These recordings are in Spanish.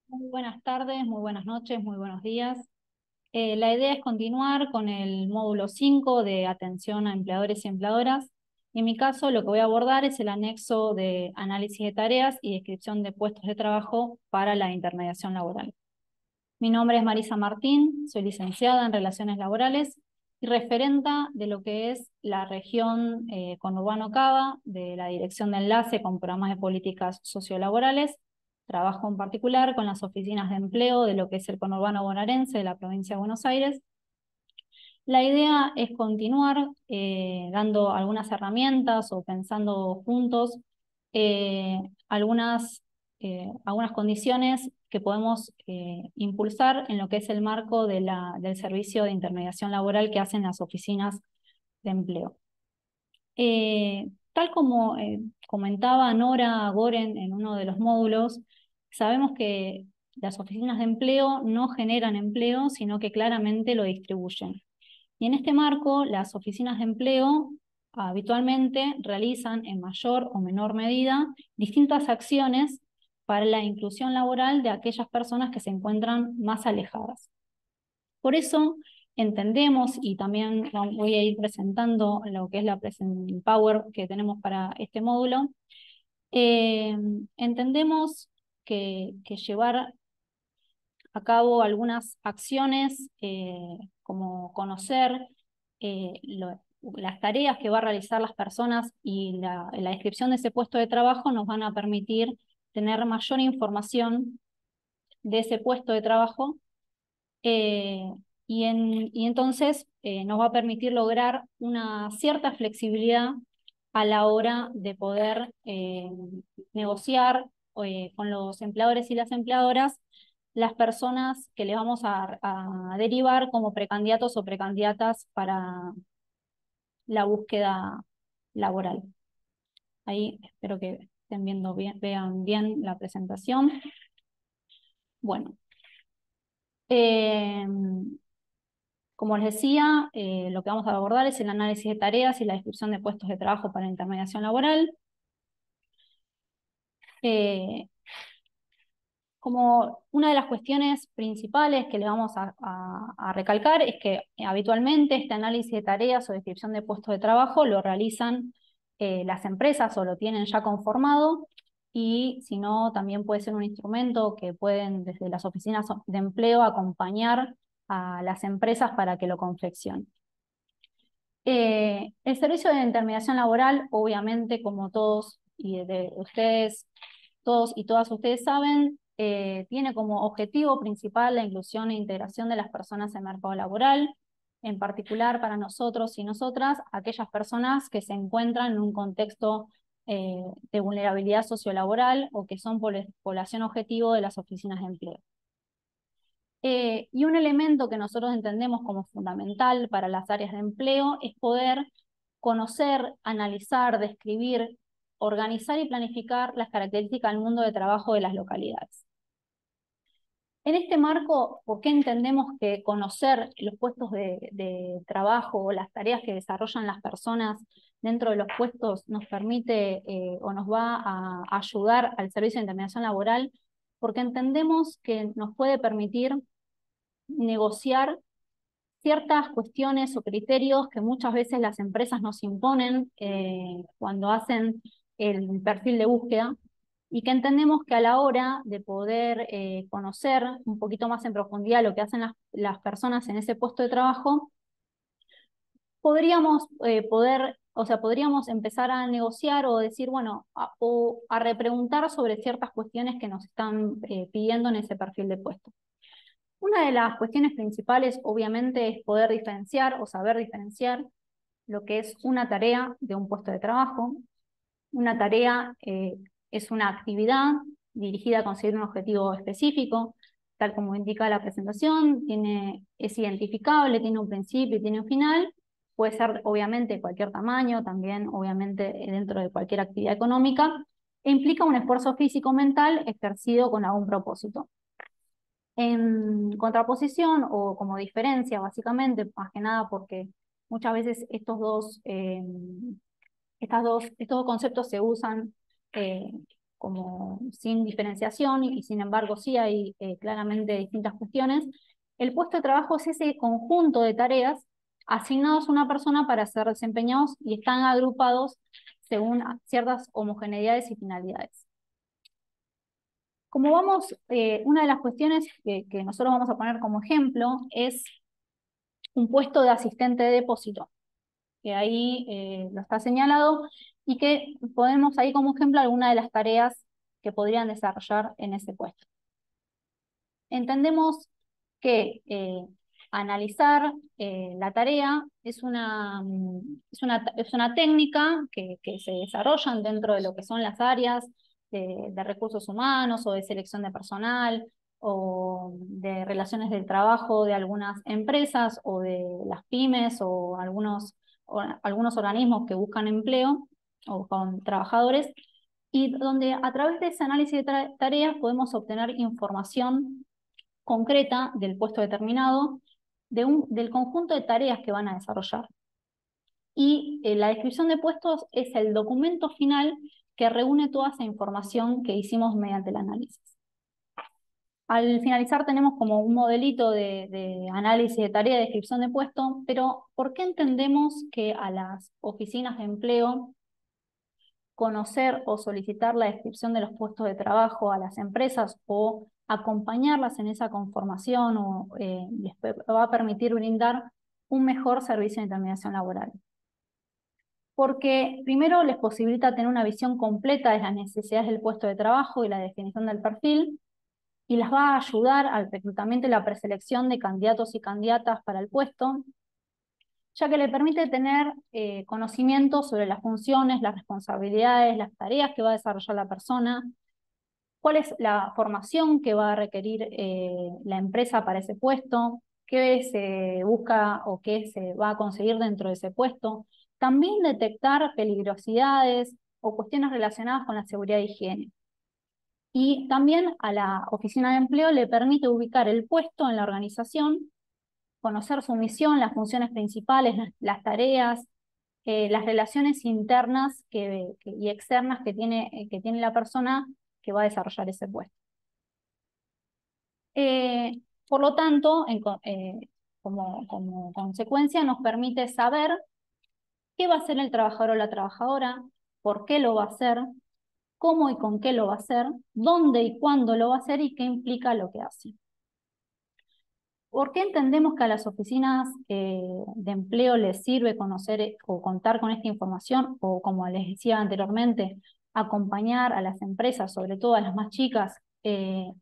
Muy buenas tardes, muy buenas noches, muy buenos días. La idea es continuar con el módulo 5 de atención a empleadores y empleadoras. En mi caso, lo que voy a abordar es el anexo de análisis de tareas y descripción de puestos de trabajo para la intermediación laboral. Mi nombre es Marisa Martín, soy licenciada en Relaciones Laborales y referenta de lo que es la región conurbano Cava, de la Dirección de Enlace con Programas de Políticas Sociolaborales. Trabajo en particular con las oficinas de empleo de lo que es el conurbano bonaerense de la provincia de Buenos Aires. La idea es continuar dando algunas herramientas o pensando juntos eh, algunas, algunas condiciones que podemos impulsar en lo que es el marco de del servicio de intermediación laboral que hacen las oficinas de empleo. Tal como comentaba Nora Goren en uno de los módulos, sabemos que las oficinas de empleo no generan empleo, sino que claramente lo distribuyen. Y en este marco, las oficinas de empleo habitualmente realizan en mayor o menor medida distintas acciones para la inclusión laboral de aquellas personas que se encuentran más alejadas. Por eso entendemos, y también voy a ir presentando lo que es la present power que tenemos para este módulo, eh, entendemos que llevar a cabo algunas acciones como conocer las tareas que va a realizar las personas y la descripción de ese puesto de trabajo nos van a permitir tener mayor información de ese puesto de trabajo eh, y entonces nos va a permitir lograr una cierta flexibilidad a la hora de poder negociar con los empleadores y las empleadoras las personas que les vamos a derivar como precandidatos o precandidatas para la búsqueda laboral. Ahí espero que estén viendo bien, vean bien la presentación. Bueno, eh, como les decía, lo que vamos a abordar es el análisis de tareas y la descripción de puestos de trabajo para intermediación laboral. Eh, Como una de las cuestiones principales que le vamos a recalcar es que habitualmente este análisis de tareas o descripción de puestos de trabajo lo realizan las empresas o lo tienen ya conformado y si no también puede ser un instrumento que pueden desde las oficinas de empleo acompañar a las empresas para que lo confeccionen. El servicio de intermediación laboral, obviamente, como todos y de ustedes, todos y todas ustedes saben, tiene como objetivo principal la inclusión e integración de las personas en el mercado laboral, en particular para nosotros y nosotras, aquellas personas que se encuentran en un contexto de vulnerabilidad sociolaboral o que son población objetivo de las oficinas de empleo. Y un elemento que nosotros entendemos como fundamental para las áreas de empleo es poder conocer, analizar, describir, organizar y planificar las características del mundo de trabajo de las localidades. En este marco, ¿por qué entendemos que conocer los puestos de trabajo o las tareas que desarrollan las personas dentro de los puestos nos permite o nos va a ayudar al servicio de intermediación laboral? Porque entendemos que nos puede permitir negociar ciertas cuestiones o criterios que muchas veces las empresas nos imponen cuando hacen el perfil de búsqueda y que entendemos que a la hora de poder conocer un poquito más en profundidad lo que hacen las personas en ese puesto de trabajo, podríamos podríamos empezar a negociar o decir, bueno, o a repreguntar sobre ciertas cuestiones que nos están pidiendo en ese perfil de puesto. Una de las cuestiones principales, obviamente, es poder diferenciar o saber diferenciar lo que es una tarea de un puesto de trabajo. Una tarea es una actividad dirigida a conseguir un objetivo específico, tal como indica la presentación, es identificable, tiene un principio y tiene un final. Puede ser, obviamente, de cualquier tamaño, también, obviamente, dentro de cualquier actividad económica, e implica un esfuerzo físico-mental ejercido con algún propósito. En contraposición o como diferencia, básicamente, más que nada porque muchas veces estos dos conceptos se usan como sin diferenciación, y sin embargo sí hay claramente distintas cuestiones. El puesto de trabajo es ese conjunto de tareas asignados a una persona para ser desempeñados y están agrupados según ciertas homogeneidades y finalidades. Como vamos, una de las cuestiones que nosotros vamos a poner como ejemplo es un puesto de asistente de depósito, que ahí lo está señalado, y que ponemos ahí como ejemplo algunas de las tareas que podrían desarrollar en ese puesto. Entendemos que analizar la tarea es una técnica que se desarrollan dentro de lo que son las áreas de recursos humanos o de selección de personal o de relaciones del trabajo de algunas empresas o de las pymes o algunos organismos que buscan empleo o con trabajadores, y donde a través de ese análisis de tareas podemos obtener información concreta del puesto determinado, del conjunto de tareas que van a desarrollar. Y la descripción de puestos es el documento final que reúne toda esa información que hicimos mediante el análisis. Al finalizar tenemos como un modelito de análisis de tarea de descripción de puesto, pero ¿por qué entendemos que a las oficinas de empleo conocer o solicitar la descripción de los puestos de trabajo a las empresas o acompañarlas en esa conformación les va a permitir brindar un mejor servicio de intermediación laboral? Porque primero les posibilita tener una visión completa de las necesidades del puesto de trabajo y la definición del perfil, y las va a ayudar al reclutamiento y la preselección de candidatos y candidatas para el puesto, ya que le permite tener conocimiento sobre las funciones, las responsabilidades, las tareas que va a desarrollar la persona, cuál es la formación que va a requerir la empresa para ese puesto, qué se busca o qué se va a conseguir dentro de ese puesto. También detectar peligrosidades o cuestiones relacionadas con la seguridad y higiene. Y también a la oficina de empleo le permite ubicar el puesto en la organización, conocer su misión, las funciones principales, las tareas, las relaciones internas y externas que tiene la persona que va a desarrollar ese puesto. Por lo tanto, como consecuencia, nos permite saber qué va a hacer el trabajador o la trabajadora, por qué lo va a hacer, cómo y con qué lo va a hacer, dónde y cuándo lo va a hacer y qué implica lo que hace. ¿Por qué entendemos que a las oficinas de empleo les sirve conocer o contar con esta información, o como les decía anteriormente, acompañar a las empresas, sobre todo a las más chicas,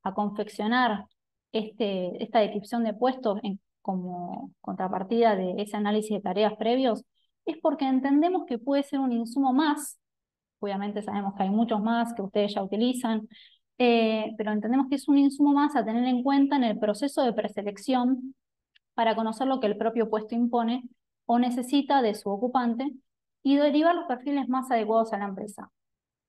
a confeccionar esta descripción de puestos como contrapartida de ese análisis de tareas previos? Es porque entendemos que puede ser un insumo más. Obviamente sabemos que hay muchos más que ustedes ya utilizan, pero entendemos que es un insumo más a tener en cuenta en el proceso de preselección para conocer lo que el propio puesto impone o necesita de su ocupante y derivar los perfiles más adecuados a la empresa.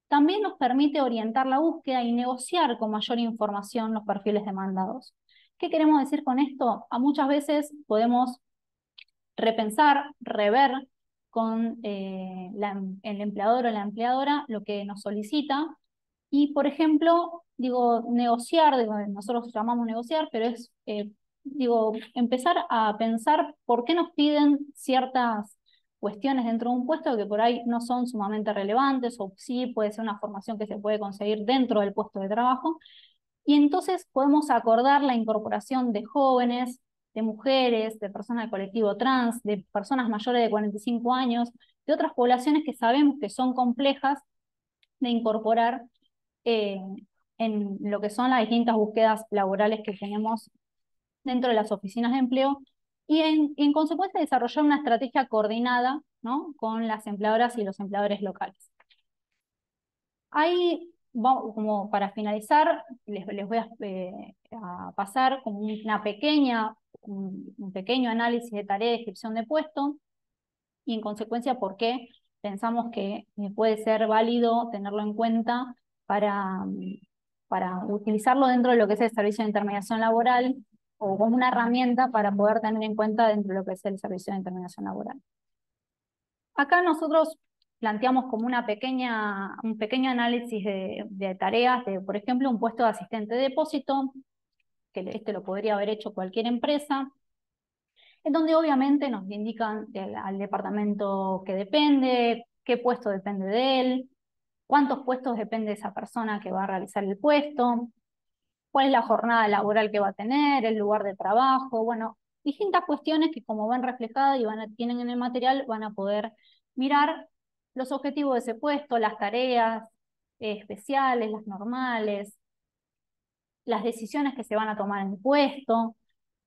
También nos permite orientar la búsqueda y negociar con mayor información los perfiles demandados. ¿Qué queremos decir con esto? A muchas veces podemos repensar, rever con el empleador o la empleadora lo que nos solicita y, por ejemplo, negociar, nosotros llamamos negociar, pero es, empezar a pensar por qué nos piden ciertas cuestiones dentro de un puesto que por ahí no son sumamente relevantes, o sí puede ser una formación que se puede conseguir dentro del puesto de trabajo, y entonces podemos acordar la incorporación de jóvenes, de mujeres, de personas del colectivo trans, de personas mayores de 45 años, de otras poblaciones que sabemos que son complejas de incorporar eh, en lo que son las distintas búsquedas laborales que tenemos dentro de las oficinas de empleo, y en consecuencia desarrollar una estrategia coordinada, ¿no?, con las empleadoras y los empleadores locales. Ahí, como para finalizar, les voy a pasar como un pequeño análisis de tarea de descripción de puesto, y en consecuencia por qué pensamos que puede ser válido tenerlo en cuenta para utilizarlo dentro de lo que es el servicio de intermediación laboral, o como una herramienta para poder tener en cuenta dentro de lo que es el servicio de intermediación laboral. Acá nosotros planteamos como un pequeño análisis de tareas de, por ejemplo, un puesto de asistente de depósito, que este lo podría haber hecho cualquier empresa, en donde obviamente nos indican al departamento que depende, qué puesto depende de él, cuántos puestos depende de esa persona que va a realizar el puesto, cuál es la jornada laboral que va a tener, el lugar de trabajo, bueno, distintas cuestiones que como ven reflejadas y tienen en el material, van a poder mirar los objetivos de ese puesto, las tareas especiales, las normales, las decisiones que se van a tomar en el puesto,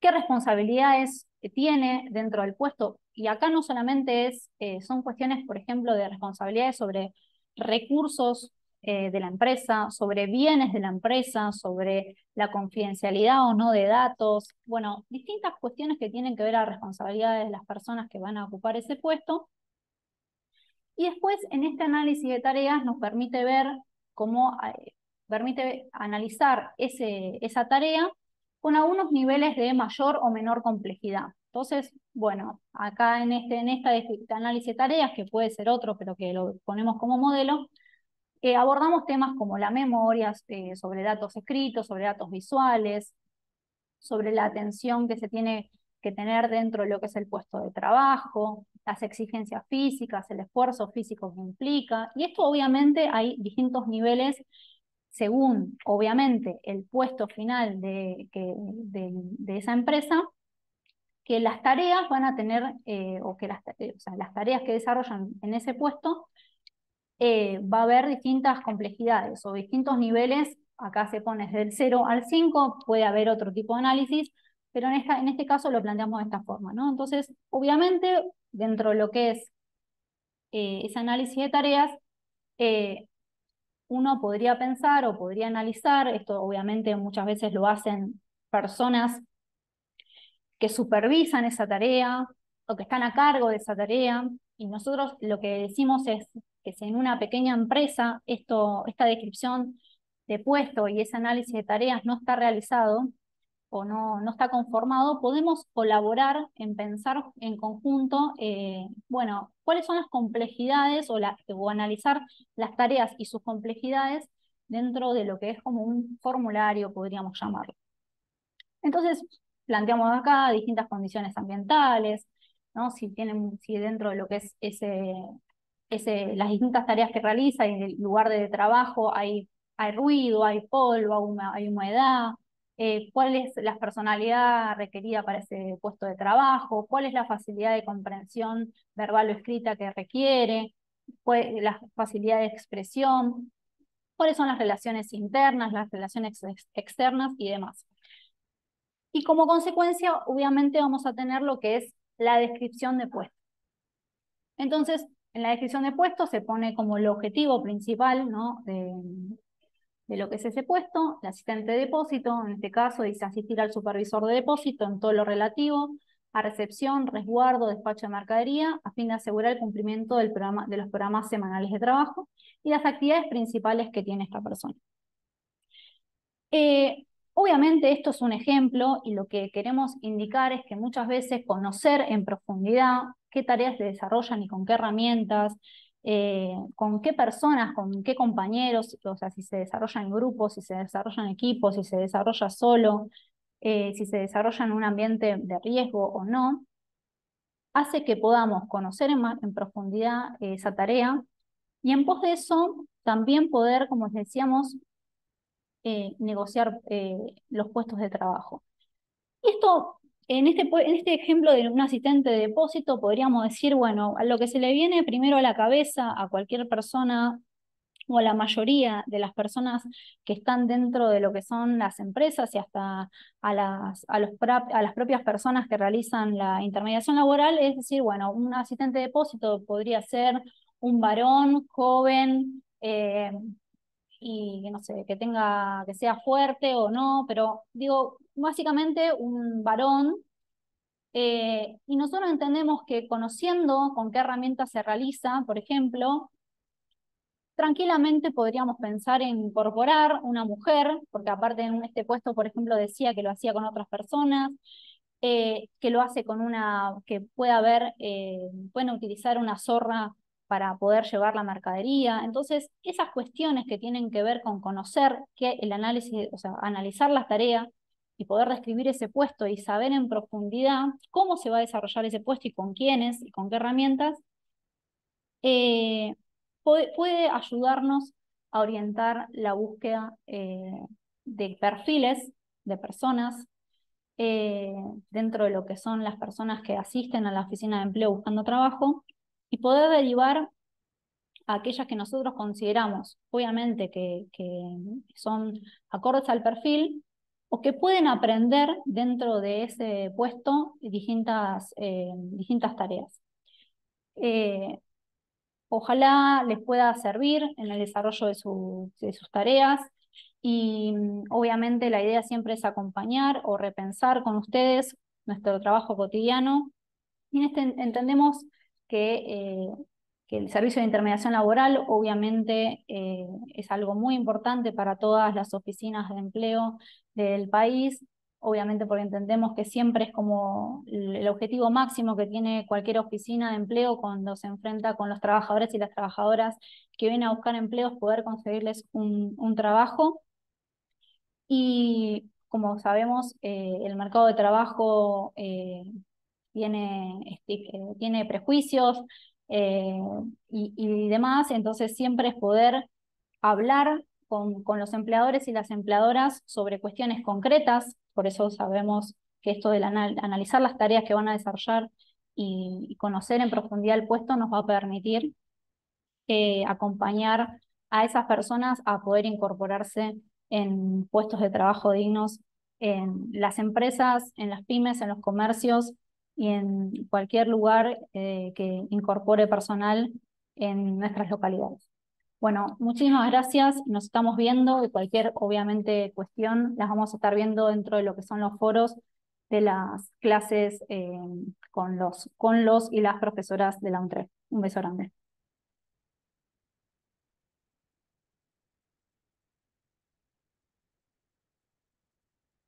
qué responsabilidades tiene dentro del puesto. Y acá no solamente son cuestiones, por ejemplo, de responsabilidades sobre recursos de la empresa, sobre bienes de la empresa, sobre la confidencialidad o no de datos, bueno, distintas cuestiones que tienen que ver a responsabilidades de las personas que van a ocupar ese puesto. Y después, en este análisis de tareas, nos permite ver cómo, permite analizar esa tarea con algunos niveles de mayor o menor complejidad. Entonces, bueno, acá en este análisis de tareas, que puede ser otro, pero que lo ponemos como modelo, abordamos temas como la memoria, sobre datos escritos, sobre datos visuales, sobre la atención que se tiene que tener dentro de lo que es el puesto de trabajo, las exigencias físicas, el esfuerzo físico que implica, y esto obviamente hay distintos niveles según, obviamente, el puesto final de esa empresa, que las tareas van a tener, o sea, las tareas que desarrollan en ese puesto, va a haber distintas complejidades o distintos niveles. Acá se pone desde el 0 al 5, puede haber otro tipo de análisis, pero en este caso lo planteamos de esta forma, ¿no? Entonces, obviamente, dentro de lo que es ese análisis de tareas, eh, uno podría pensar o podría analizar, esto obviamente muchas veces lo hacen personas que supervisan esa tarea o que están a cargo de esa tarea, y nosotros lo que decimos es que si en una pequeña empresa esta descripción de puesto y ese análisis de tareas no está realizado o no está conformado, podemos colaborar en pensar en conjunto, bueno, cuáles son las complejidades o analizar las tareas y sus complejidades dentro de lo que es como un formulario, podríamos llamarlo. Entonces, planteamos acá distintas condiciones ambientales, ¿no? Si dentro de lo que es las distintas tareas que realiza y en el lugar de trabajo hay ruido, hay polvo, hay humedad, cuál es la personalidad requerida para ese puesto de trabajo, cuál es la facilidad de comprensión verbal o escrita que requiere, la facilidad de expresión, cuáles son las relaciones internas, las relaciones externas y demás. Y como consecuencia, obviamente vamos a tener lo que es la descripción de puesto. Entonces, en la descripción de puesto se pone como el objetivo principal, ¿no? de lo que es ese puesto, el asistente de depósito, en este caso dice asistir al supervisor de depósito en todo lo relativo a recepción, resguardo, despacho de mercadería, a fin de asegurar el cumplimiento de los programas semanales de trabajo y las actividades principales que tiene esta persona. Obviamente esto es un ejemplo y lo que queremos indicar es que muchas veces conocer en profundidad qué tareas se desarrollan y con qué herramientas, con qué personas, con qué compañeros, o sea, si se desarrolla en grupos, si se desarrolla en equipos, si se desarrolla solo, si se desarrolla en un ambiente de riesgo o no, hace que podamos conocer en profundidad esa tarea y en pos de eso también poder, como les decíamos, negociar los puestos de trabajo. Y esto, en este ejemplo de un asistente de depósito, podríamos decir, bueno, a lo que se le viene primero a la cabeza a cualquier persona o a la mayoría de las personas que están dentro de lo que son las empresas y hasta a las propias personas que realizan la intermediación laboral, es decir, bueno, un asistente de depósito podría ser un varón joven, y no sé, que sea fuerte o no, pero digo, básicamente un varón, y nosotros entendemos que conociendo con qué herramientas se realiza, por ejemplo, tranquilamente podríamos pensar en incorporar una mujer, porque aparte en este puesto, por ejemplo, decía que lo hacía con otras personas, que lo hace que puede haber, pueden utilizar una zorra para poder llevar la mercadería. Entonces, esas cuestiones que tienen que ver con conocer el análisis, o sea, analizar las tareas y poder describir ese puesto y saber en profundidad cómo se va a desarrollar ese puesto y con quiénes y con qué herramientas, puede ayudarnos a orientar la búsqueda de perfiles de personas eh, dentro de lo que son las personas que asisten a la oficina de empleo buscando trabajo y poder derivar a aquellas que nosotros consideramos, obviamente, que son acordes al perfil o que pueden aprender dentro de ese puesto distintas tareas. Ojalá les pueda servir en el desarrollo de sus tareas y obviamente la idea siempre es acompañar o repensar con ustedes nuestro trabajo cotidiano. Y en este entendemos que el servicio de intermediación laboral obviamente es algo muy importante para todas las oficinas de empleo del país, obviamente porque entendemos que siempre es como el objetivo máximo que tiene cualquier oficina de empleo cuando se enfrenta con los trabajadores y las trabajadoras que vienen a buscar empleos, poder conseguirles un trabajo. Y como sabemos, el mercado de trabajo tiene prejuicios eh, y demás, entonces siempre es poder hablar con los empleadores y las empleadoras sobre cuestiones concretas, por eso sabemos que esto de analizar las tareas que van a desarrollar y conocer en profundidad el puesto nos va a permitir acompañar a esas personas a poder incorporarse en puestos de trabajo dignos en las empresas, en las pymes, en los comercios y en cualquier lugar que incorpore personal en nuestras localidades. Bueno, muchísimas gracias, nos estamos viendo y cualquier, obviamente, cuestión las vamos a estar viendo dentro de lo que son los foros de las clases con los y las profesoras de la UNTREF. Un beso grande.